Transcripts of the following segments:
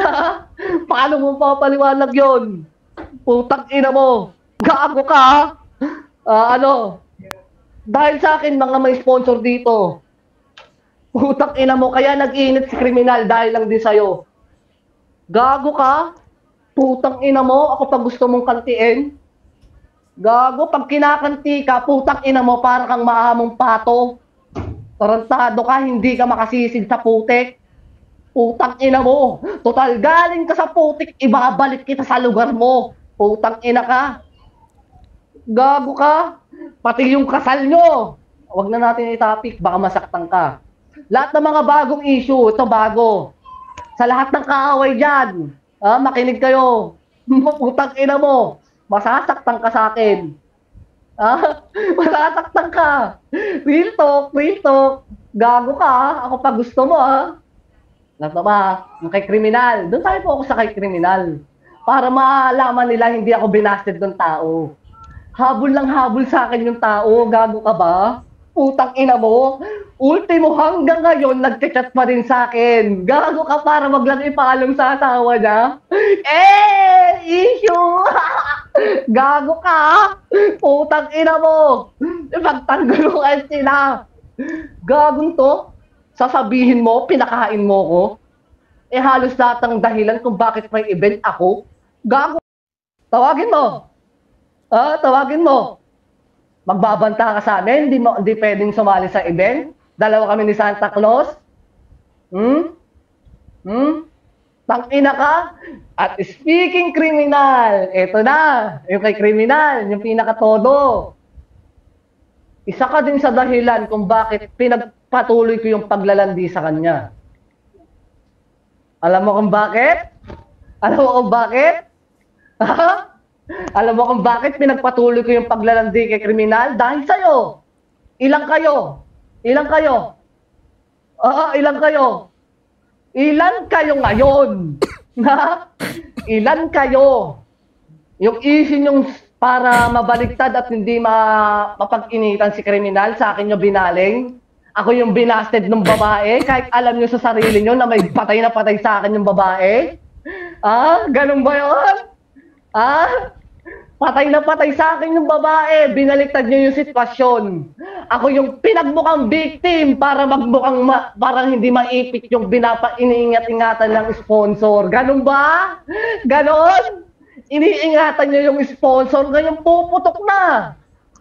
Ha? Paano mo papaliwanag yun? Putang ina mo. Gago ka, ha? Ano? Dahil sa akin, mga may sponsor dito. Putang ina mo, kaya nag-iinit si kriminal dahil lang din sa'yo. Gago ka? Putang ina mo, ako pag gusto mong kantiin. Gago, pag kinakanti ka, putang ina mo, para kang mahamong pato. Tarantado ka, hindi ka makasisid sa putik. Putang ina mo. Total, galing ka sa putik, ibabalik kita sa lugar mo. Putang ina ka. Gago ka. Pati yung kasal nyo. Huwag na natin i-topic, baka masaktan ka. Lahat ng mga bagong issue, ito bago. Sa lahat ng kaaway dyan, makinig kayo. Putang ina mo. Masasaktan ka sa akin. Masasaktan ka. Real talk, real talk. Gago ka, ako pa gusto mo, ha? Lahat ba? Yung kay kriminal. Doon tayo po ako sa kay kriminal. Para malaman nila hindi ako binasted ng tao. Habol lang habol sa akin yung tao. Gago ka ba? Putang ina mo. Ultimo hanggang ngayon, nagchat pa rin sa akin. Gago ka para wag lang ipaalam sa asawa niya. Issue! Gago ka! Putang ina mo! Ipagtangguluhan sila. Gagong to? Sasabihin mo, pinakain mo ko? Halos lahat ng dahilan kung bakit may event ako. Gago! Tawagin mo! Tawagin mo! Magbabanta ka sa amin, hindi pwedeng sumali sa event. Dalawa kami ni Santa Claus. Tangina ka. At speaking criminal, eto na, yung kay criminal, yung pinakatodo. Isa ka din sa dahilan kung bakit pinagpatuloy ko yung paglalandi sa kanya. Alam mo kung bakit? Alam mo kung bakit? Alam mo kung bakit pinagpatuloy ko yung paglalandi kay kriminal? Dahil sa'yo. Ilang kayo? Ilang kayo? Ilang kayo? Ilan kayo ngayon? Ilan kayo? Yung issue yung para mabaliktad at hindi mapag-initan si kriminal, sa akin yung binaling. Ako yung binasted ng babae, kahit alam nyo sa sarili nyo na may patay na patay sa akin yung babae. Ganun ba yun? Patay na patay sa akin yung babae, binaliktad nyo yung sitwasyon. Ako yung pinagmukhang victim para magmukhang parang hindi maipit yung iniingat-ingatan ng sponsor. Ganun ba? Ganon? Iniingatan nyo yung sponsor, ngayon puputok na.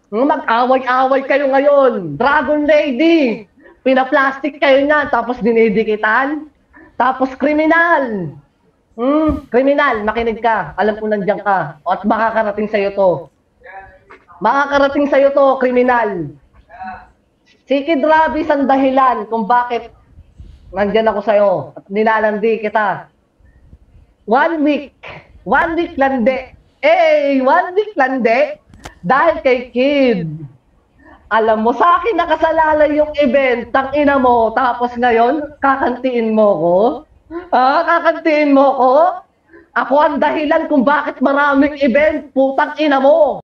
Mag-away-away kayo ngayon. Dragon Lady. Pinaplastic kayo niyan, tapos dinidikitan. Tapos kriminal. Kriminal, makinig ka. Alam ko nandiyan ka. At makakarating sa'yo to. Makakarating sa'yo to, kriminal. Si Kid Rabis ang dahilan kung bakit nandiyan ako sa'yo at nilalandi kita. 1 week. 1 week landi. 1 week landi. Dahil kay Kid. Alam mo, sa akin nakasalalay yung event. Tangina mo. Tapos ngayon, kakantiin mo ko? Kakantiin mo ko? Ako ang dahilan kung bakit maraming event. Putang ina mo.